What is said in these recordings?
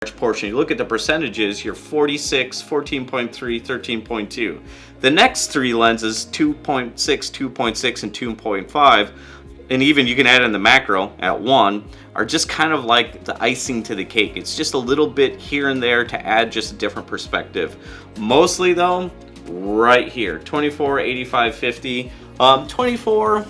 portion. You look at the percentages, you're 46, 14.3, 13.2. The next three lenses, 2.6, 2.6, and 2.5, and even you can add in the macro at 1, are just kind of like the icing to the cake. It's just a little bit here and there to add just a different perspective. Mostly though, right here, 24, 85, 50. 24,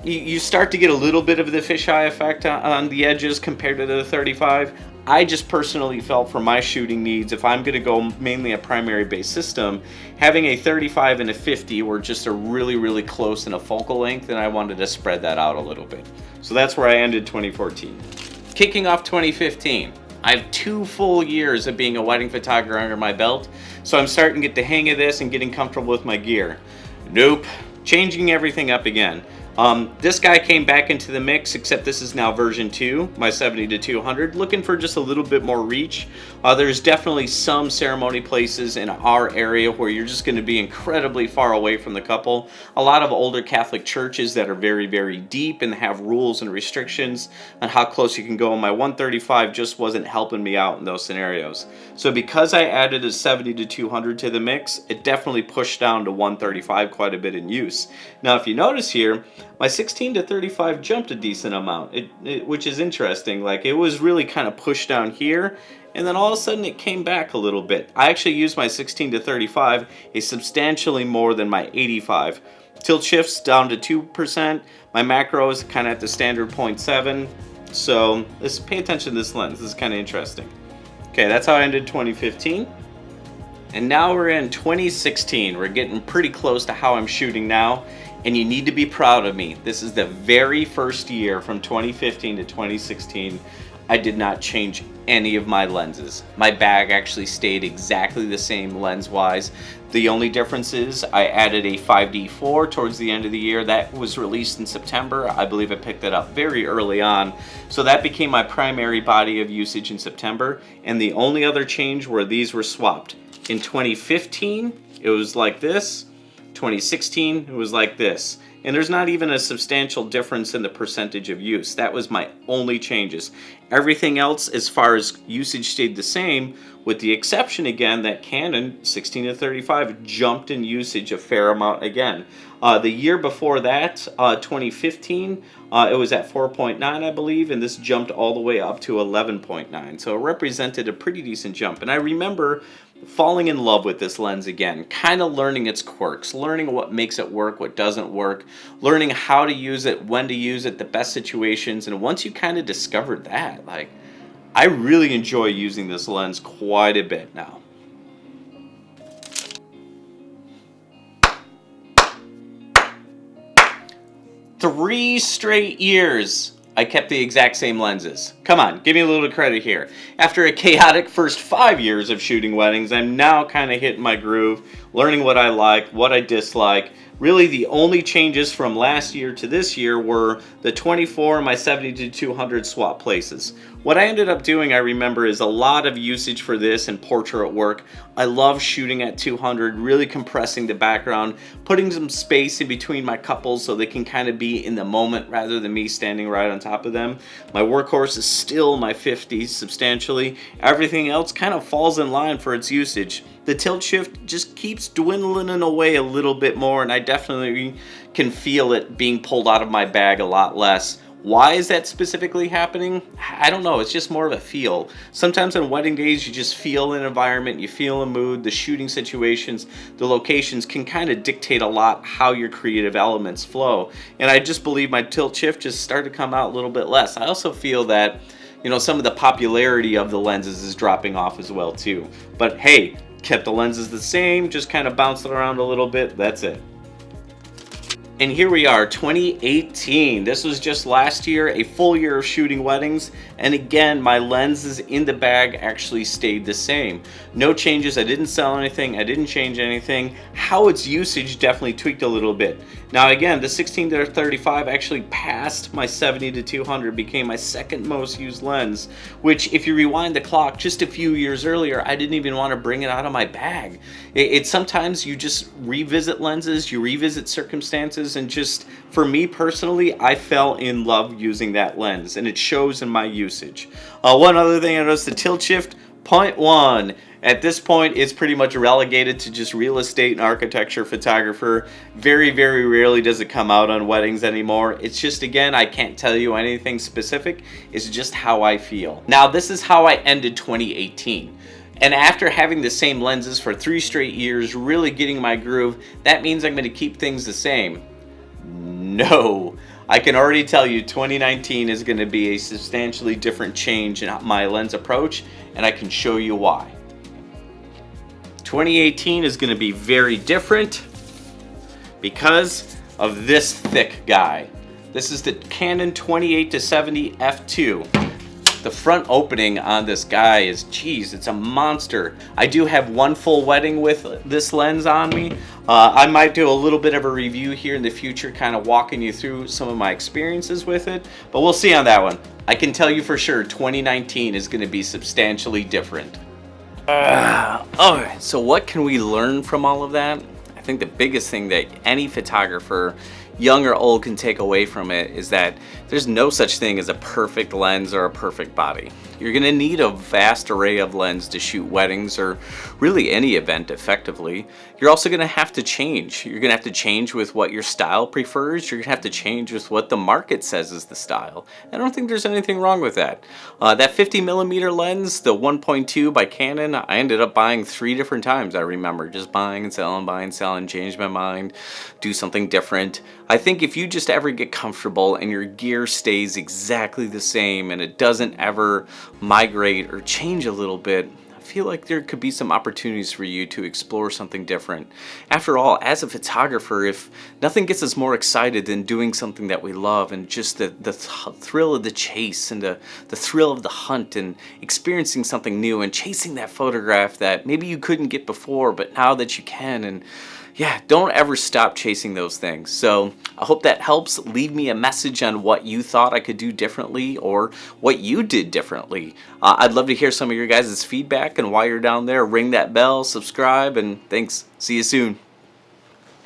you start to get a little bit of the fisheye effect on the edges compared to the 35. I just personally felt for my shooting needs, if I'm going to go mainly a primary base system, having a 35 and a 50 were just a really close in a focal length, and I wanted to spread that out a little bit. So that's where I ended 2014. Kicking off 2015, I have 2 full years of being a wedding photographer under my belt, so I'm starting to get the hang of this and getting comfortable with my gear. Nope, changing everything up again. This guy came back into the mix, except this is now version 2, my 70-200, looking for just a little bit more reach. There's definitely some ceremony places in our area where you're just going to be incredibly far away from the couple. A lot of older Catholic churches that are very deep and have rules and restrictions on how close you can go. My 135 just wasn't helping me out in those scenarios. So because I added a 70-200 to the mix, it definitely pushed down to 135 quite a bit in use. Now if you notice here, my 16-35 jumped a decent amount, which is interesting. Like, it was really kind of pushed down here, and then all of a sudden it came back a little bit. I actually used my 16-35 a substantially more than my 85. Tilt shifts down to 2%. My macro is kind of at the standard 0.7. So let's pay attention to this lens. This is kind of interesting. Okay, that's how I ended 2015. And now we're in 2016. We're getting pretty close to how I'm shooting now. And you need to be proud of me. This is the very first year from 2015 to 2016 I did not change any of my lenses. My bag actually stayed exactly the same lens-wise. The only difference is I added a 5D4 towards the end of the year. That was released in September. I believe I picked that up very early on. So that became my primary body of usage in September. And the only other change were these were swapped. In 2015, it was like this. 2016, it was like this. And there's not even a substantial difference in the percentage of use. That was my only changes. Everything else as far as usage stayed the same, with the exception again that Canon 16-35 jumped in usage a fair amount again. The year before that, 2015, it was at 4.9 I believe, and this jumped all the way up to 11.9. So it represented a pretty decent jump. And I remember falling in love with this lens again, kind of learning its quirks, learning what makes it work, what doesn't work, learning how to use it, when to use it, the best situations. And once you kind of discovered that, like, I really enjoy using this lens quite a bit now. Three straight years I kept the exact same lenses. Come on, give me a little credit here. After a chaotic first 5 years of shooting weddings, I'm now kind of hitting my groove, learning what I like, what I dislike. Really, the only changes from last year to this year were the 24 and my 70-200 swap places. What I ended up doing, I remember, is a lot of usage for this in portrait work. I love shooting at 200, really compressing the background, putting some space in between my couples so they can kind of be in the moment rather than me standing right on top of them. My workhorse is still my 50 substantially. Everything else kind of falls in line for its usage. The tilt shift just keeps dwindling away a little bit more, and I definitely can feel it being pulled out of my bag a lot less. Why is that specifically happening? I don't know. It's just more of a feel. Sometimes on wedding days, you just feel an environment, you feel a mood, the shooting situations, the locations can kind of dictate a lot how your creative elements flow. And I just believe my tilt shift just started to come out a little bit less. I also feel that, you know, some of the popularity of the lenses is dropping off as well too. But hey, kept the lenses the same, just kind of bounced it around a little bit, that's it. And here we are, 2018. This was just last year, a full year of shooting weddings. And again, my lenses in the bag actually stayed the same. No changes, I didn't sell anything, I didn't change anything. How its usage definitely tweaked a little bit. Now again, the 16-35 actually passed my 70-200, became my second most used lens, which if you rewind the clock just a few years earlier, I didn't even want to bring it out of my bag. It's sometimes you just revisit lenses, you revisit circumstances, and just For me personally, I fell in love using that lens, and it shows in my usage. One other thing I noticed, the tilt shift, 0.1. At this point, it's pretty much relegated to just real estate and architecture photographer. Very, very rarely does it come out on weddings anymore. It's just, again, I can't tell you anything specific. It's just how I feel. Now, this is how I ended 2018. And after having the same lenses for 3 straight years, really getting my groove, that means I'm going to keep things the same. No. I can already tell you 2019 is going to be a substantially different change in my lens approach, and I can show you why. 2018 is going to be very different because of this thick guy. This is the Canon 28-70 f2. The front opening on this guy is, geez, it's a monster. I do have one full wedding with this lens on me. I might do a little bit of a review here in the future, kind of walking you through some of my experiences with it, but we'll see on that one. I can tell you for sure 2019 is going to be substantially different. Alright, so what can we learn from all of that? I think the biggest thing that any photographer, young or old, can take away from it is that there's no such thing as a perfect lens or a perfect body. You're going to need a vast array of lenses to shoot weddings or really any event effectively. You're also going to have to change. You're going to have to change with what your style prefers. You're going to have to change with what the market says is the style. I don't think there's anything wrong with that. That 50mm lens, the 1.2 by Canon, I ended up buying 3 different times. I remember just buying and selling, change my mind, do something different. I think if you just ever get comfortable and your gear stays exactly the same and it doesn't ever migrate or change a little bit, I feel like there could be some opportunities for you to explore something different. After all, as a photographer, if nothing gets us more excited than doing something that we love and just the thrill of the chase and the thrill of the hunt and experiencing something new and chasing that photograph that maybe you couldn't get before, but now that you can, and yeah, don't ever stop chasing those things. So I hope that helps. Leave me a message on what you thought I could do differently or what you did differently. I'd love to hear some of your guys' feedback, and while you're down there, ring that bell, subscribe, and thanks. See you soon.